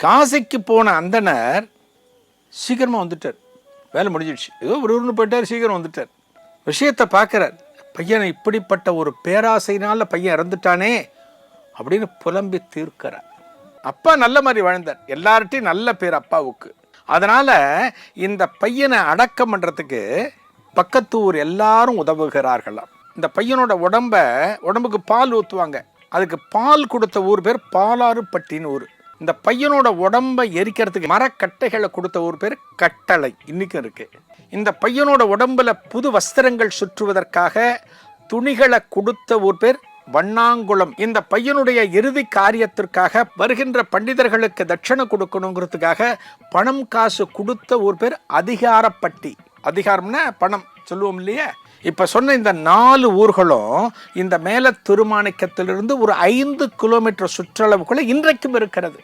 காசிக்கு போன அந்தனர் சீக்கிரமாக வந்துட்டார். வேலை முடிஞ்சிடுச்சு. ஏதோ ஒரு போயிட்டார், சீக்கிரம் வந்துட்டார். விஷயத்தை பார்க்குறார். பையனை இப்படிப்பட்ட ஒரு பேராசையினால பையன் இறந்துட்டானே அப்படின்னு புலம்பி தீர்க்கிறார். அப்பா நல்ல மாதிரி வாழ்ந்தார், எல்லார்ட்டையும் நல்ல பேர் அப்பாவுக்கு. அதனால் இந்த பையனை அடக்கம் பண்ணுறதுக்கு பக்கத்து ஊர் எல்லாரும் உதவுகிறார்களாம். இந்த பையனோட உடம்புக்கு பால் ஊற்றுவாங்க. அதுக்கு பால் கொடுத்த ஊர் பேர் பாலாறுப்பட்டின்னு ஊர். இந்த பையனோட உடம்பை எரிக்கிறதுக்கு மரக்கட்டைகளை கொடுத்த ஊர் பேர் கட்டளை, இன்னைக்கும் இருக்கு. இந்த பையனோட உடம்புல புது வஸ்திரங்கள் சுற்றுவதற்காக துணிகளை கொடுத்த ஊர் பேர் வண்ணாங்குளம். இந்த பையனுடைய இறுதி காரியத்திற்காக வருகின்ற பண்டிதர்களுக்கு தட்சணை கொடுக்கணுங்கிறதுக்காக பணம் காசு கொடுத்த ஊர் பேர் அதிகாரப்பட்டி. அதிகாரம்னா பணம் சொல்லுவோம் இல்லையா? இப்ப சொன்ன இந்த 4 ஊர்களும் இந்த மேல திருமாணிக்கத்திலிருந்து ஒரு 5 கிலோமீட்டர் சுற்றளவுக்குள்ள இன்றைக்கும் இருக்கிறது.